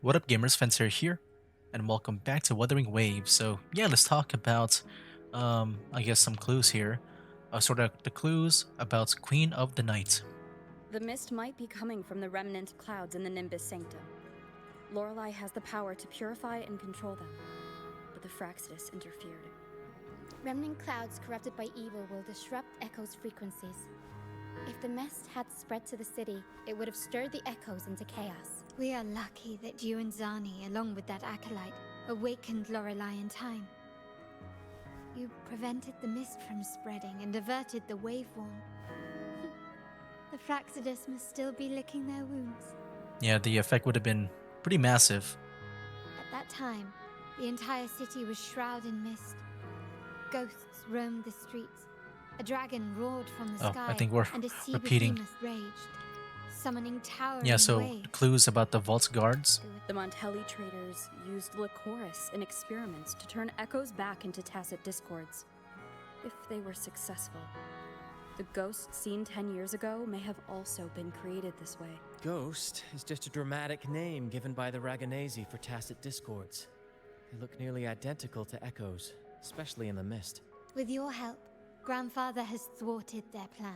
What up, gamers? Fencer here, and welcome back to Wuthering Waves. So, yeah, let's talk about, I guess some clues here. Sort of the clues about Queen of the Night. The mist might be coming from the remnant clouds in the Nimbus Sanctum. Lorelei has the power to purify and control them, but the Fraxidus interfered. Remnant clouds corrupted by evil will disrupt Echo's frequencies. If the mist had spread to the city, it would have stirred the echoes into chaos. We are lucky that you and Zani, along with that acolyte, awakened Lorelei in time. You prevented the mist from spreading and averted the waveworn. The Fraxidus must still be licking their wounds. Yeah, the effect would have been pretty massive. At that time, the entire city was shrouded in mist. Ghosts roamed the streets. A dragon roared from the Oh, sky, I think we're and a sea repeating. behemoth raged, summoning towering Yeah, so waves. clues about the Vault's guards. The Montelli traders used Lycoris in experiments to turn echoes back into tacit discords. If they were successful, the ghost seen 10 years ago may have also been created this way. Ghost is just a dramatic name given by the Raganese for tacit discords. They look nearly identical to echoes, especially in the mist. With your help, Grandfather has thwarted their plan.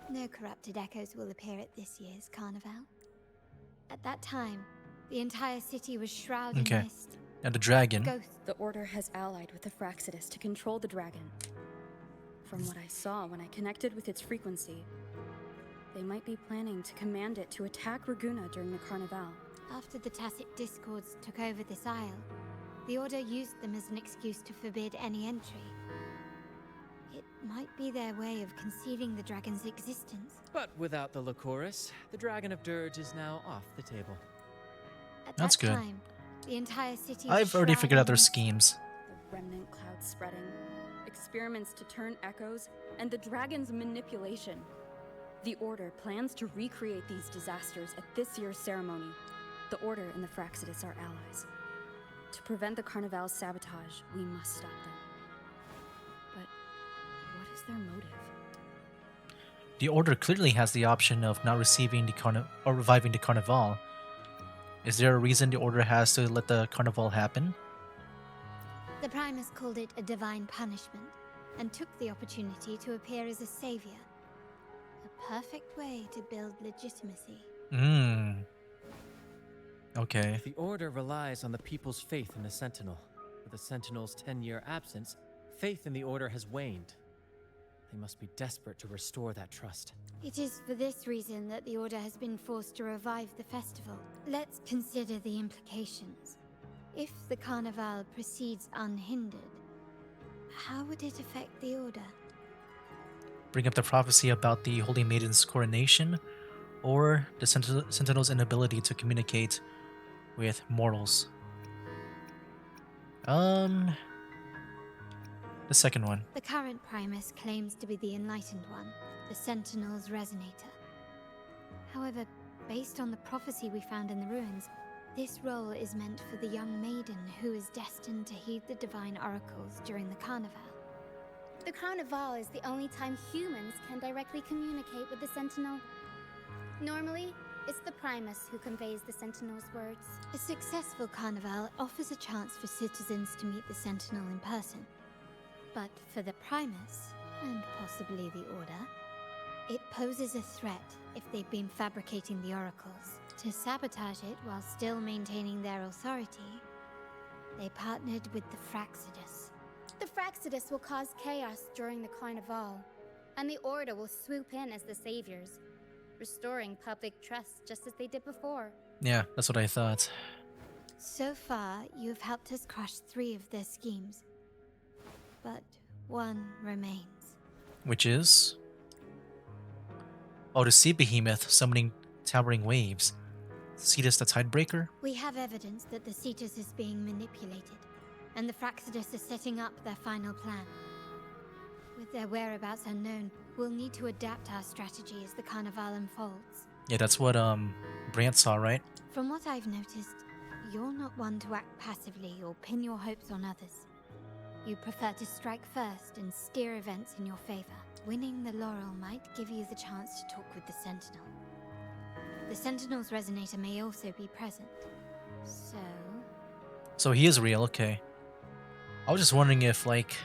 No corrupted echoes will appear at this year's carnival. At that time, the entire city was shrouded in mist. And the dragon. Ghosts. The Order has allied with the Fraxidus to control the dragon. From what I saw when I connected with its frequency, they might be planning to command it to attack Raguna during the carnival. After the tacit discords took over this isle, the Order used them as an excuse to forbid any entry. It might be their way of concealing the dragon's existence. But without the Lycoris, the Dragon of Dirge is now off the table. At That's that good. time, the entire city I've was already figured out shrouded their in schemes. The remnant cloud spreading, experiments to turn echoes, and the dragon's manipulation. The Order plans to recreate these disasters at this year's ceremony. The Order and the Fraxidus are allies. To prevent the Carnival's sabotage, we must stop them. But what is their motive? The Order clearly has the option of not receiving the or reviving the Carnival. Is there a reason the Order has to let the Carnival happen? The Primus called it a divine punishment, and took the opportunity to appear as a savior. A perfect way to build legitimacy. Okay. The Order relies on the people's faith in the Sentinel. With the Sentinel's 10-year absence, faith in the Order has waned. They must be desperate to restore that trust. It is for this reason that the Order has been forced to revive the festival. Let's consider the implications. If the Carnival proceeds unhindered, how would it affect the Order? Bring up the prophecy about the Holy Maiden's coronation, or the Sentinel's inability to communicate with mortals. The second one. The current Primus claims to be the Enlightened One, the Sentinel's Resonator. However, based on the prophecy we found in the ruins, this role is meant for the young maiden who is destined to heed the divine oracles during the carnival. The carnival is the only time humans can directly communicate with the Sentinel. Normally, it's the Primus who conveys the Sentinel's words. A successful carnival offers a chance for citizens to meet the Sentinel in person. But for the Primus, and possibly the Order, it poses a threat if they've been fabricating the oracles. To sabotage it while still maintaining their authority, they partnered with the Fraxidus. The Fraxidus will cause chaos during the carnival, and the Order will swoop in as the saviors, restoring public trust just as they did before. Yeah, that's what I thought. So far, you have helped us crush 3 of their schemes. But one remains. Which is? Oh, the Sea Behemoth summoning towering waves. Cetus the Tidebreaker? We have evidence that the Cetus is being manipulated, and the Fraxidus is setting up their final plan. With their whereabouts unknown, we'll need to adapt our strategy as the carnival unfolds. Yeah, that's what Brant saw, right? From what I've noticed, you're not one to act passively or pin your hopes on others. You prefer to strike first and steer events in your favor. Winning the laurel might give you the chance to talk with the Sentinel. The Sentinel's Resonator may also be present. So, So he is real, okay. I was just wondering if, like,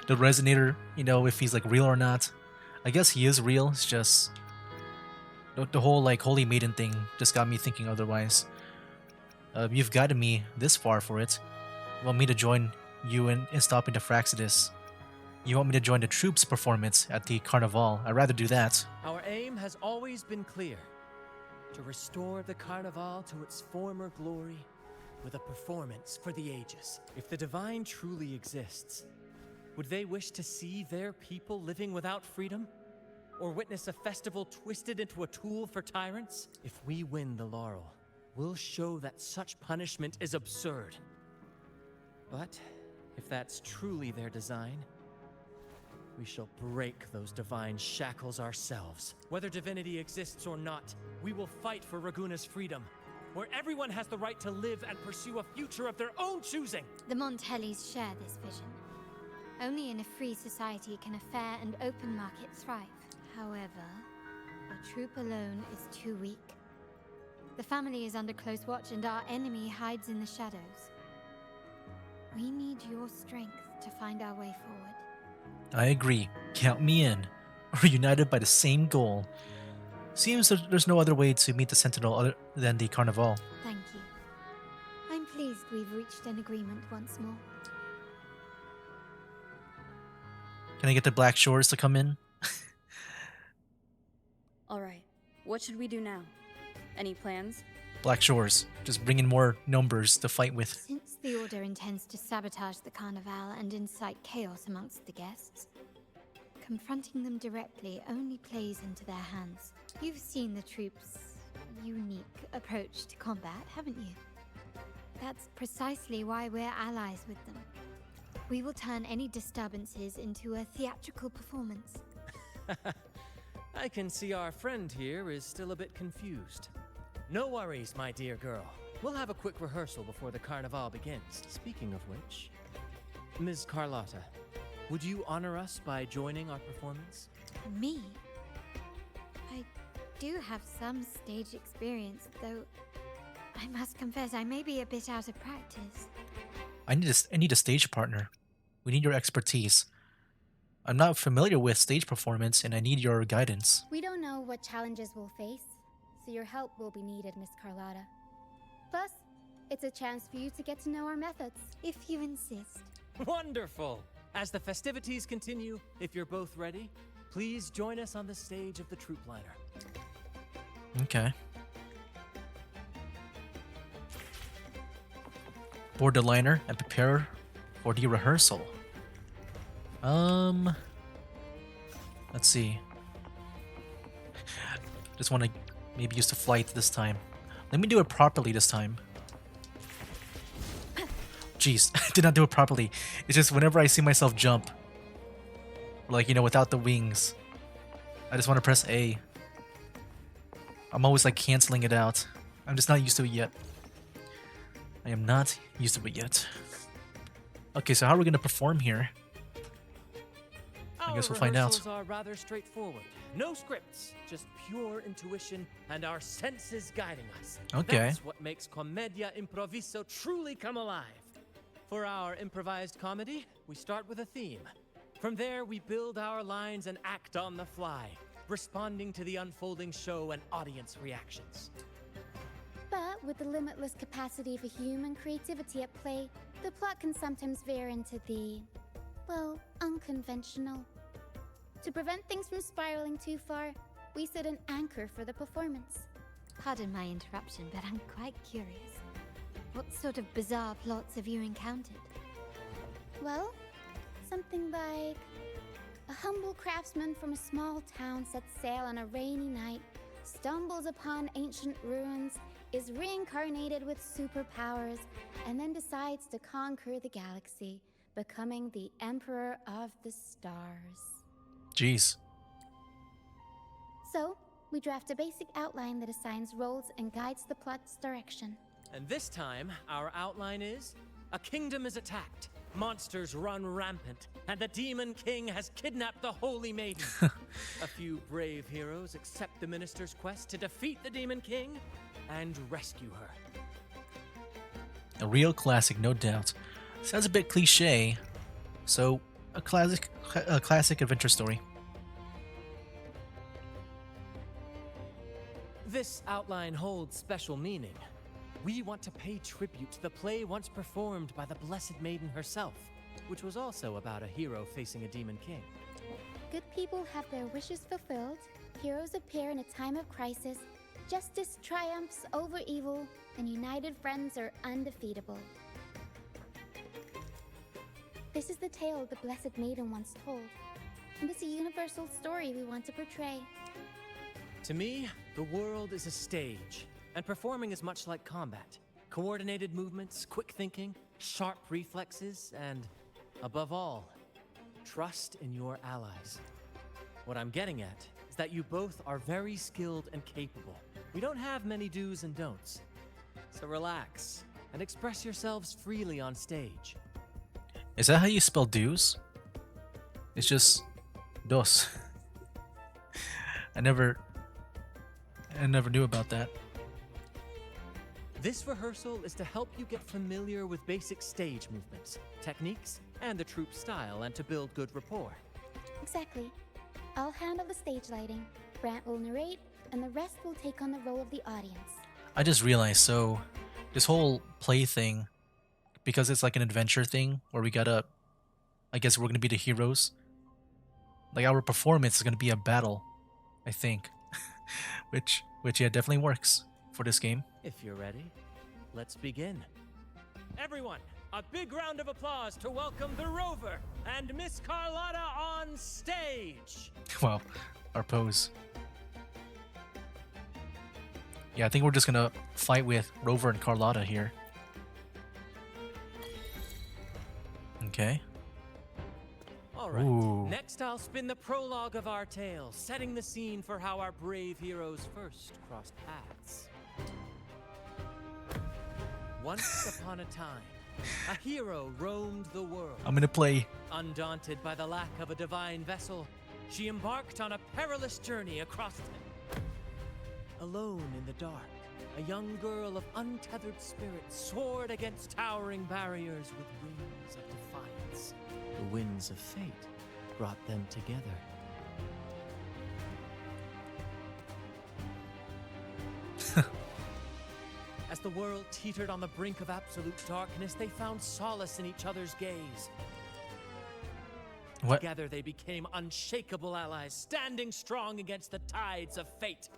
the Resonator, if he's, like, real or not. I guess he is real, it's just the whole, like, Holy Maiden thing just got me thinking otherwise. You've guided me this far for it. You want me to join you in stopping the Fraxidus. You want me to join the troops' performance at the Carnival. I'd rather do that. Our aim has always been clear: to restore the Carnival to its former glory with a performance for the ages. If the Divine truly exists, would they wish to see their people living without freedom? Or witness a festival twisted into a tool for tyrants? If we win the laurel, we'll show that such punishment is absurd. But if that's truly their design, we shall break those divine shackles ourselves. Whether divinity exists or not, we will fight for Raguna's freedom, where everyone has the right to live and pursue a future of their own choosing. the Montellis share this vision. Only in a free society can a fair and open market thrive. However, a troop alone is too weak. The family is under close watch and our enemy hides in the shadows. We need your strength to find our way forward. I agree. Count me in. We're united by the same goal. Seems that there's no other way to meet the Sentinel other than the Carnival. Thank you. I'm pleased we've reached an agreement once more. Can I get the Black Shores to come in? Alright, what should we do now? Any plans? Black Shores. Just bring in more numbers to fight with. Since the Order intends to sabotage the Carnival and incite chaos amongst the guests, confronting them directly only plays into their hands. You've seen the troops' unique approach to combat, haven't you? That's precisely why we're allies with them. We will turn any disturbances into a theatrical performance. I can see our friend here is still a bit confused. No worries, my dear girl. We'll have a quick rehearsal before the Carnival begins. Speaking of which, Ms. Carlotta, would you honor us by joining our performance? Me? I do have some stage experience, though I must confess I may be a bit out of practice. I need a stage partner. We need your expertise. I'm not familiar with stage performance and I need your guidance. We don't know what challenges we'll face, so your help will be needed, Miss Carlotta. Plus, it's a chance for you to get to know our methods. If you insist. Wonderful! As the festivities continue, if you're both ready, please join us on the stage of the troop liner. Okay. Board the liner and prepare for the rehearsal. Let's see. Just want to maybe use the flight this time. Let me do it properly this time. Jeez, I did not do it properly. It's just whenever I see myself jump, like, without the wings, I just want to press A. I'm always like canceling it out. I'm just not used to it yet. I am not used to it yet. Okay, so how are we going to perform here? I guess we'll find out. Our rehearsals are rather straightforward. No scripts, just pure intuition and our senses guiding us. Okay. That's what makes Commedia Improviso truly come alive. For our improvised comedy, we start with a theme. From there, we build our lines and act on the fly, responding to the unfolding show and audience reactions. But with the limitless capacity of a human creativity at play, the plot can sometimes veer into the, well, unconventional. To prevent things from spiraling too far, we set an anchor for the performance. Pardon my interruption, but I'm quite curious. What sort of bizarre plots have you encountered? Well, something like a humble craftsman from a small town sets sail on a rainy night, stumbles upon ancient ruins, is reincarnated with superpowers, and then decides to conquer the galaxy, becoming the Emperor of the Stars. Jeez. So, we draft a basic outline that assigns roles and guides the plot's direction. And this time, our outline is: a kingdom is attacked, monsters run rampant, and the Demon King has kidnapped the Holy Maiden. A few brave heroes accept the minister's quest to defeat the Demon King and rescue her. A real classic, no doubt. Sounds a bit cliche, so a classic adventure story. This outline holds special meaning. We want to pay tribute to the play once performed by the Blessed Maiden herself, which was also about a hero facing a demon king. Good people have their wishes fulfilled, heroes appear in a time of crisis, justice triumphs over evil, and united friends are undefeatable. This is the tale the Blessed Maiden once told, and it's a universal story we want to portray. To me, the world is a stage, and performing is much like combat. Coordinated movements, quick thinking, sharp reflexes, and, above all, trust in your allies. What I'm getting at is that you both are very skilled and capable. We don't have many do's and don'ts. So relax and express yourselves freely on stage. Is that how you spell dues? It's just dos. I never knew about that. This rehearsal is to help you get familiar with basic stage movements, techniques, and the troupe style, and to build good rapport. Exactly. I'll handle the stage lighting, Brant will narrate, and the rest will take on the role of the audience. I just realized, so this whole play thing, because it's like an adventure thing where we gotta, I guess we're gonna be the heroes. Like our performance is gonna be a battle, I think, which yeah, definitely works for this game. If you're ready, let's begin. Everyone, a big round of applause to welcome the Rover and Miss Carlotta on stage. Wow, our pose. Yeah, I think we're just gonna fight with Rover and Carlotta here. Okay. All right. Ooh. Next, I'll spin the prologue of our tale, setting the scene for how our brave heroes first crossed paths. Once upon a time, a hero roamed the world. I'm gonna play. Undaunted by the lack of a divine vessel, she embarked on a perilous journey across time. Alone in the dark, a young girl of untethered spirit soared against towering barriers with wings of defiance. The winds of fate brought them together. As the world teetered on the brink of absolute darkness, they found solace in each other's gaze. What? Together they became unshakable allies, standing strong against the tides of fate.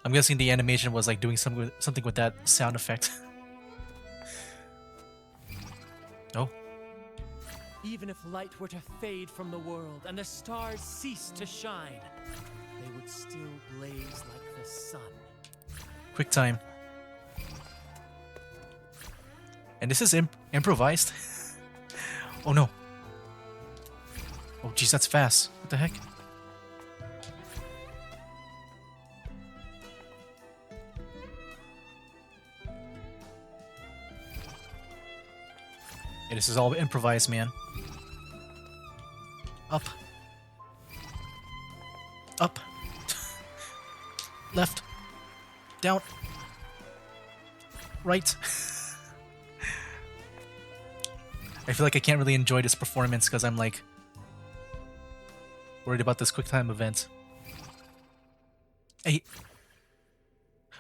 I'm guessing the animation was like doing something with that sound effect. Oh. Even if light were to fade from the world and the stars cease to shine, they would still blaze like the sun. Quick time. And this is improvised? Oh no. Oh jeez, that's fast. What the heck? Yeah, this is all improvised, man. Up. Up. Left. Down. Right. I feel like I can't really enjoy this performance because I'm like worried about this quick time event. Hey.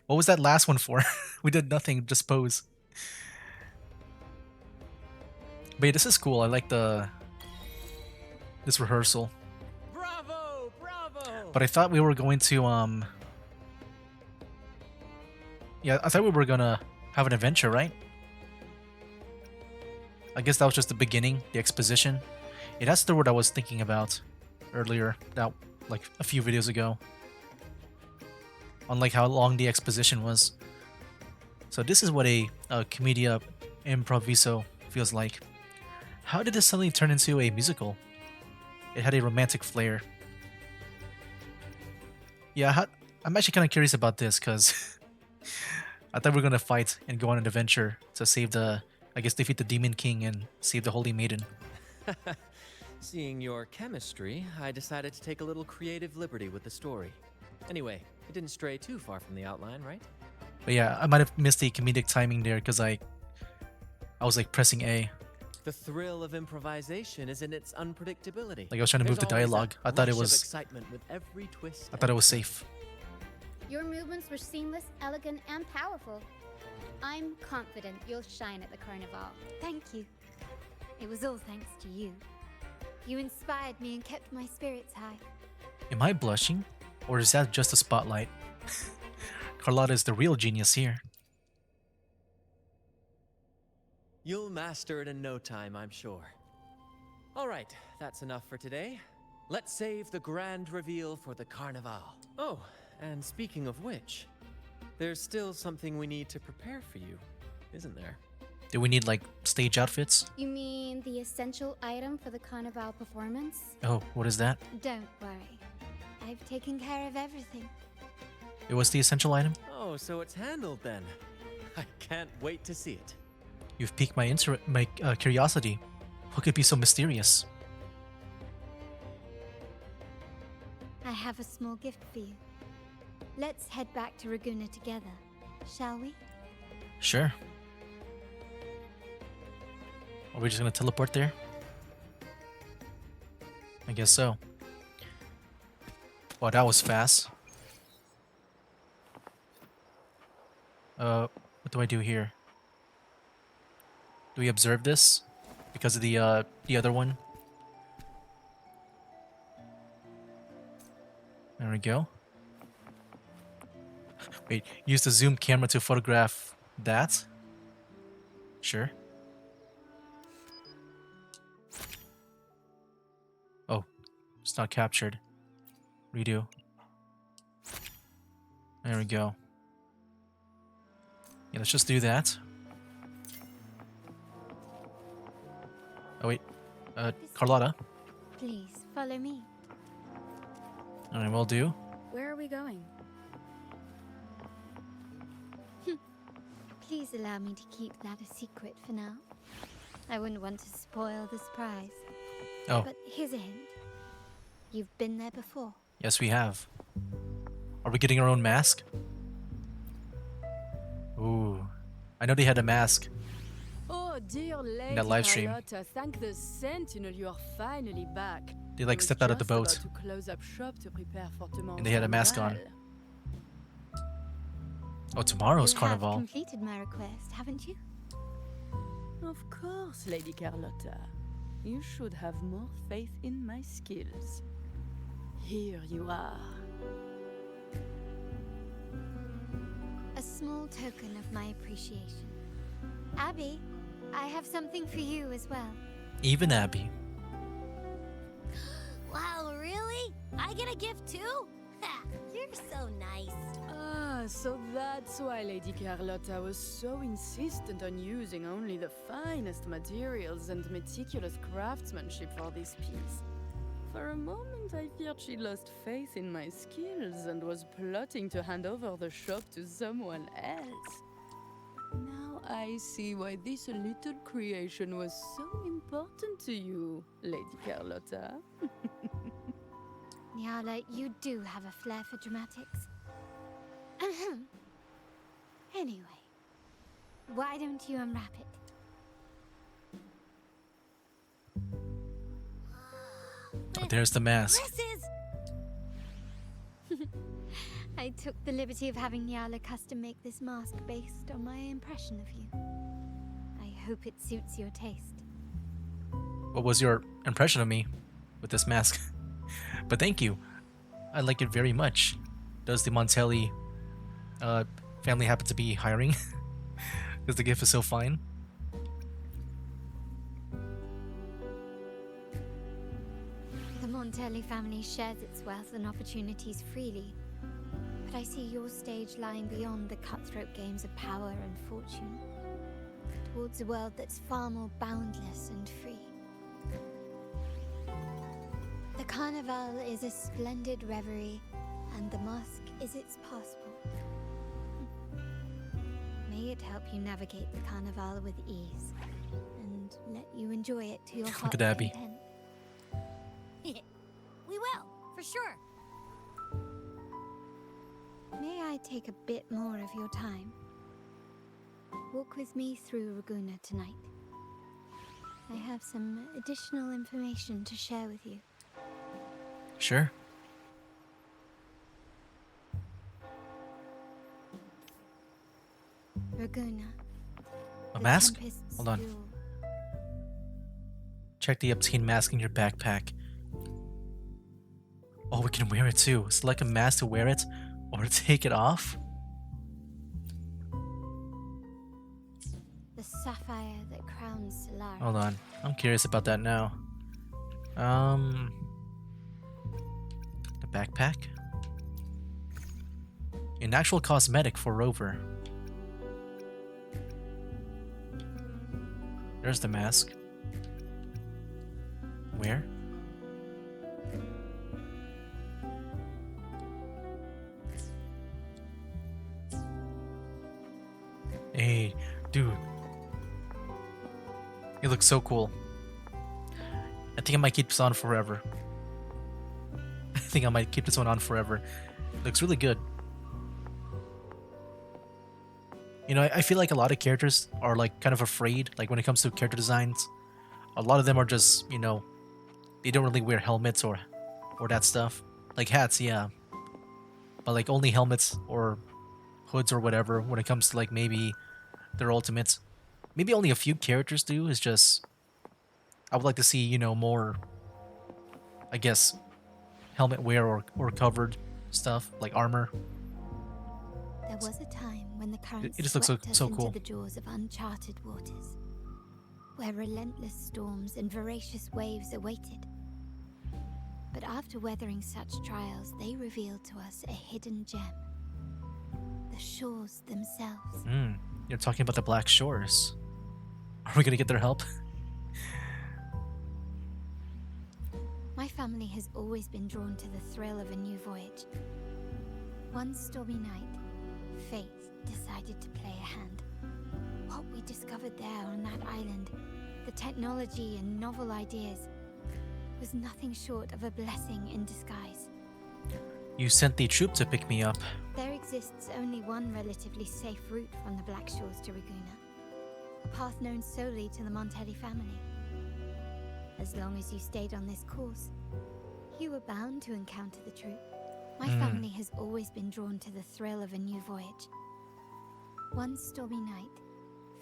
What was that last one for? We did nothing, just pose. But yeah, this is cool. I like this rehearsal. Bravo! Bravo! But I thought we were going to yeah, I thought we were gonna have an adventure, right? I guess that was just the beginning, the exposition. Yeah, that's the word I was thinking about earlier, that like a few videos ago. On like how long the exposition was. So this is what a commedia improviso feels like. How did this suddenly turn into a musical? It had a romantic flair. Yeah, I'm actually kind of curious about this because I thought we were gonna fight and go on an adventure to save I guess defeat the Demon King and save the Holy Maiden. Seeing your chemistry, I decided to take a little creative liberty with the story. Anyway, it didn't stray too far from the outline, right? But yeah, I might have missed the comedic timing there because I was like pressing A. The thrill of improvisation is in its unpredictability. Like I was trying to move There's the always dialogue. a I thought it rush of was excitement with every twist. I thought it and was turn. safe. Your movements were seamless, elegant, and powerful. I'm confident you'll shine at the carnival. Thank you. It was all thanks to you. You inspired me and kept my spirits high. Am I blushing? Or is that just a spotlight? Carlotta is the real genius here. You'll master it in no time, I'm sure. All right, that's enough for today. Let's save the grand reveal for the Carnival. Oh, and speaking of which, there's still something we need to prepare for you, isn't there? Do we need like stage outfits? You mean the essential item for the carnival performance? Oh, what is that? Don't worry. I've taken care of everything. It was the essential item? Oh, so it's handled then. I can't wait to see it. You've piqued my curiosity. What could be so mysterious? I have a small gift for you. Let's head back to Raguna together, shall we? Sure. Are we just gonna teleport there? I guess so. Wow, that was fast. What do I do here? Do we observe this? Because of the other one? There we go. Wait, use the zoom camera to photograph that? Sure. Oh, it's not captured. Redo. There we go. Yeah, let's just do that. Oh wait, Carlotta. Please, follow me. Alright, will do. Where are we going? Please allow me to keep that a secret for now. I wouldn't want to spoil the surprise. Oh, But here's a hint. You've been there before. yes we have. Are we getting our own mask? Ooh. I know they had a mask. Oh, dear Lady that live stream. Carlotta, thank the Sentinel you are finally back. They like I was stepped out of the just boat. about to close up shop to prepare for tomorrow's And they had a mask on. carnival. Oh, tomorrow's You carnival. have completed my request, haven't you? Of course, Lady Carlotta. You should have more faith in my skills. Here you are. A small token of my appreciation. Abby, I have something for you as well. Even Abby. Wow, really? I get a gift too? Ha, you're so nice. Ah, so that's why Lady Carlotta was so insistent on using only the finest materials and meticulous craftsmanship for this piece. For a moment, I feared she lost faith in my skills and was plotting to hand over the shop to someone else. Now I see why this little creation was so important to you, Lady Carlotta. Nyala, you do have a flair for dramatics. Anyway, why don't you unwrap it? Oh, there's the mask. This is... I took the liberty of having Nyala custom make this mask based on my impression of you. I hope it suits your taste. What was your impression of me with this mask? But thank you. I like it very much. Does the Montelli family happen to be hiring? Because the gift is so fine. The Montelli family shares its wealth and opportunities freely, but I see your stage lying beyond the cutthroat games of power and fortune, towards a world that's far more boundless and free. The Carnival is a splendid reverie, and the mask is its passport. May it help you navigate the Carnival with ease, and let you enjoy it to your Look heart's at Abby. content. We will, for sure. May I take a bit more of your time? Walk with me through Raguna tonight. I have some additional information to share with you. Sure. Raguna. A the mask? Tempest's Hold on. jewel. Check the obscene mask in your backpack. Oh, we can wear it too. Select a mask to wear it or take it off. The sapphire that crowns Solaris. Hold on. I'm curious about that now. The backpack? An actual cosmetic for Rover. There's the mask. Where? Hey, dude. It looks so cool. I think I might keep this on forever. I think I might keep this one on forever. Looks really good. You know, I feel like a lot of characters are like kind of afraid, like when it comes to character designs. A lot of them are just, you know, they don't really wear helmets or that stuff. Like hats, yeah. But like only helmets or hoods or whatever when it comes to like maybe their ultimates. Maybe only a few characters do. Is just I would like to see, you know, more, I guess, helmet wear or covered stuff like armor. There was a time when the currents It just looks swept us so into cool. the jaws of uncharted waters, where relentless storms and voracious waves awaited. But after weathering such trials, they revealed to us a hidden gem. The shores themselves. You're talking about the Black Shores. Are we gonna get their help? My family has always been drawn to the thrill of a new voyage. One stormy night, fate decided to play a hand. What we discovered there on that island, the technology and novel ideas, was nothing short of a blessing in disguise. You sent the troop to pick me up. There exists only one relatively safe route from the Black Shores to Raguna, a path known solely to the Montelli family. As long as you stayed on this course, you were bound to encounter the troop. My family has always been drawn to the thrill of a new voyage. One stormy night,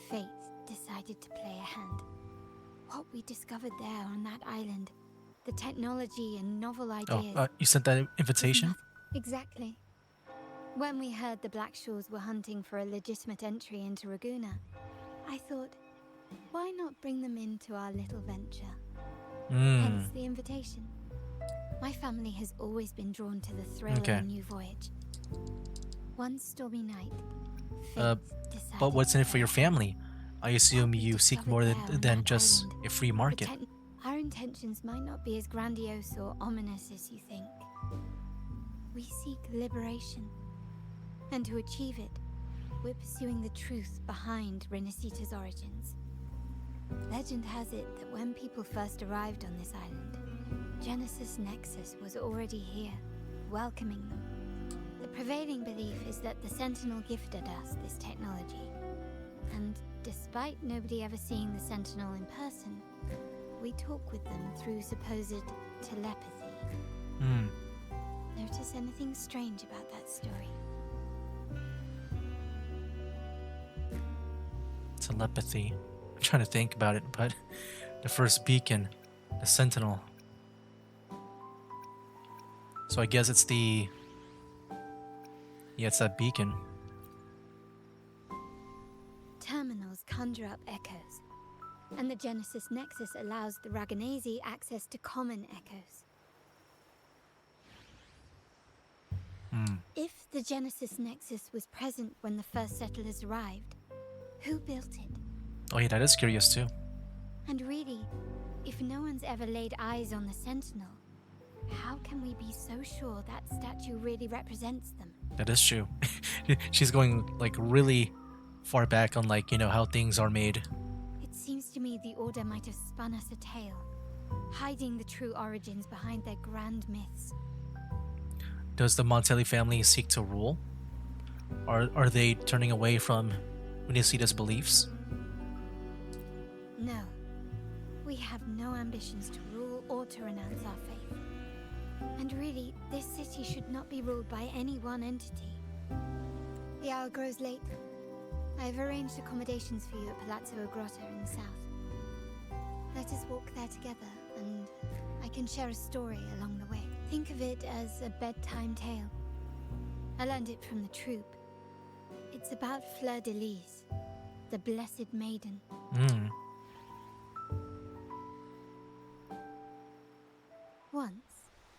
fate decided to play a hand. What we discovered there on that island, the technology and novel ideas... You sent that invitation? Exactly. When we heard the Black Shores were hunting for a legitimate entry into Raguna, I thought, why not bring them into our little venture? Hence the invitation. My family has always been drawn to the thrill of a new voyage. One stormy night, fate decided but what's in it for your to family? I assume you seek discovered more there on than that just island. a free market. Our intentions might not be as grandiose or ominous as you think. We seek liberation. And to achieve it, we're pursuing the truth behind Renacita's origins. Legend has it that when people first arrived on this island, Genesis Nexus was already here, welcoming them. The prevailing belief is that the Sentinel gifted us this technology. And despite nobody ever seeing the Sentinel in person, we talk with them through supposed telepathy. Notice anything strange about that story? Telepathy. I'm trying to think about it, but the first beacon, the Sentinel. So I guess it's the... Yeah, it's that beacon. Terminals conjure up echoes, and the Genesis Nexus allows the Raganese access to common echoes. If the Genesis Nexus was present when the first settlers arrived, who built it? Oh yeah, that is curious too. And really, if no one's ever laid eyes on the Sentinel, how can we be so sure that statue really represents them? That is true. She's going like really far back on like, you know, how things are made. It seems to me the Order might have spun us a tale, hiding the true origins behind their grand myths. Does the Montelli family seek to rule? Are they turning away from Unicida's beliefs? No. We have no ambitions to rule or to renounce our faith. And really, this city should not be ruled by any one entity. The hour grows late. I have arranged accommodations for you at Palazzo Grotta in the south. Let us walk there together, and I can share a story along the way. Think of it as a bedtime tale. I learned it from the troupe. It's about Fleur de Lis, the Blessed Maiden. Hmm. Once,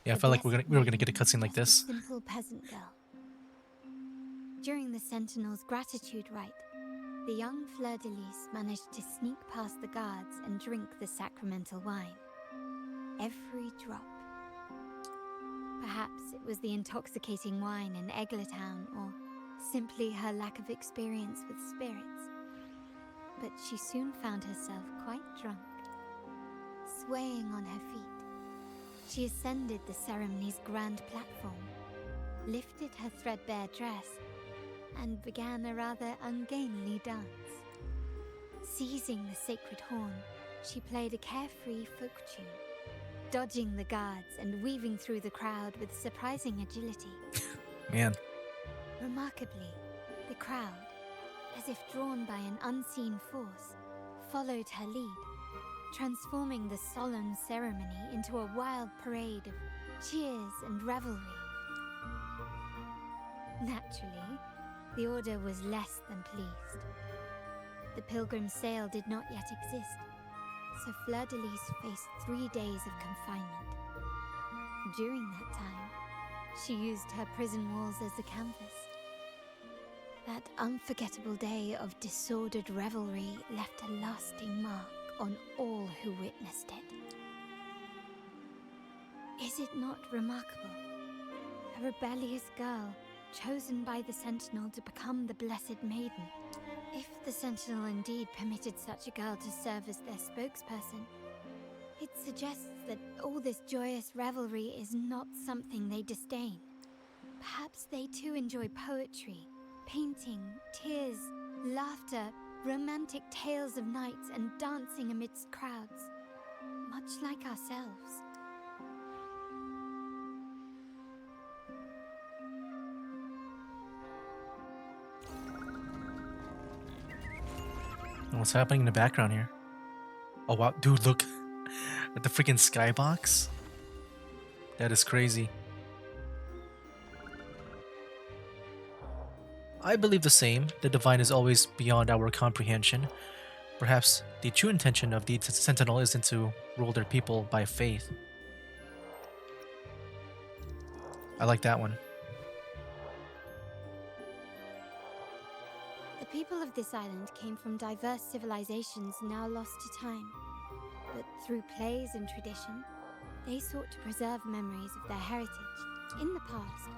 Yeah, I the felt like Blessed we were gonna get a Maiden cutscene like was this. a simple peasant girl. During the Sentinel's gratitude rite, the young Fleur de Lis managed to sneak past the guards and drink the sacramental wine. Every drop. Perhaps it was the intoxicating wine in Eggletown, or simply her lack of experience with spirits. But she soon found herself quite drunk. Swaying on her feet, she ascended the ceremony's grand platform, lifted her threadbare dress, and began a rather ungainly dance. Seizing the sacred horn, she played a carefree folk tune, dodging the guards and weaving through the crowd with surprising agility. Man. Remarkably, the crowd, as if drawn by an unseen force, followed her lead, transforming the solemn ceremony into a wild parade of cheers and revelry. Naturally, the Order was less than pleased. The pilgrim sale did not yet exist, so Fleur de Lis faced 3 days of confinement. During that time, she used her prison walls as a canvas. That unforgettable day of disordered revelry left a lasting mark on all who witnessed it. Is it not remarkable? A rebellious girl, chosen by the Sentinel to become the Blessed Maiden. If the Sentinel indeed permitted such a girl to serve as their spokesperson, it suggests that all this joyous revelry is not something they disdain. Perhaps they too enjoy poetry, painting, tears, laughter, romantic tales of nights, and dancing amidst crowds, much like ourselves. What's happening in the background here? Oh wow, dude, look at the freaking skybox. That is crazy. I believe the same. The divine is always beyond our comprehension. Perhaps the true intention of the Sentinel isn't to rule their people by faith. I like that one. The people of this island came from diverse civilizations now lost to time. But through plays and tradition, they sought to preserve memories of their heritage. In the past,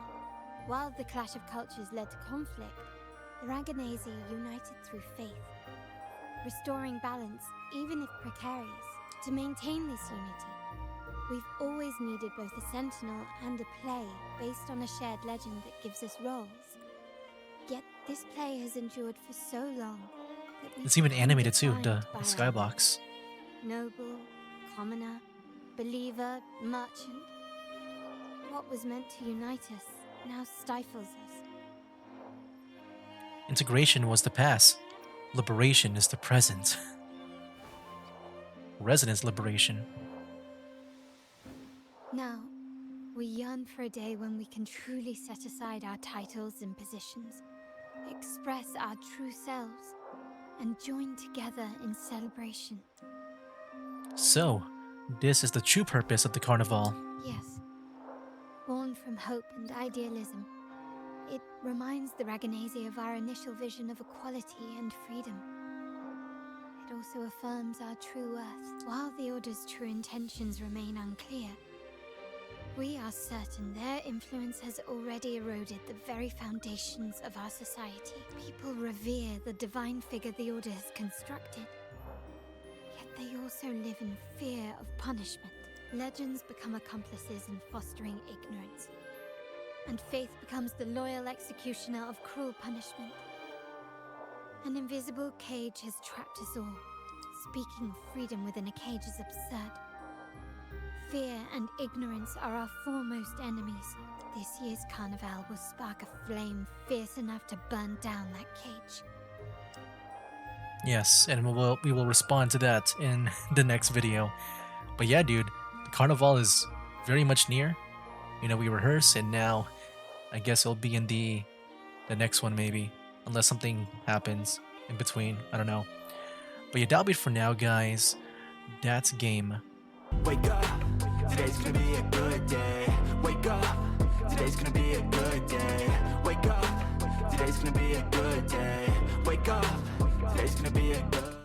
while the clash of cultures led to conflict, the Ragganese united through faith, restoring balance, even if precarious. To maintain this unity, we've always needed both a sentinel and a play based on a shared legend that gives us roles. Yet this play has endured for so long that we've It's even become animated too, defined the by our skybox. noble, commoner, believer, merchant. What was meant to unite us now stifles us. Integration was the past. Liberation is the present. Residence liberation. Now, we yearn for a day when we can truly set aside our titles and positions, express our true selves, and join together in celebration. So, this is the true purpose of the carnival. Yes. Born from hope and idealism, it reminds the Ragganese of our initial vision of equality and freedom. It also affirms our true worth. While the Order's true intentions remain unclear, we are certain their influence has already eroded the very foundations of our society. People revere the divine figure the Order has constructed, yet they also live in fear of punishment. Legends become accomplices in fostering ignorance. and faith becomes the loyal executioner of cruel punishment. An invisible cage has trapped us all. Speaking freedom within a cage is absurd. Fear and ignorance are our foremost enemies. This year's carnival will spark a flame fierce enough to burn down that cage. Yes, and we will respond to that in the next video. But yeah, dude, the carnival is very much near. You know, we rehearse, and now I guess it'll be in the next one maybe, unless something happens in between. I don't know. But yeah, that'll be it for now, guys. That's game. Wake up, today's gonna be a good day. Wake up, today's gonna be a good day. Wake up, today's gonna be a good day. Wake up, today's gonna be a good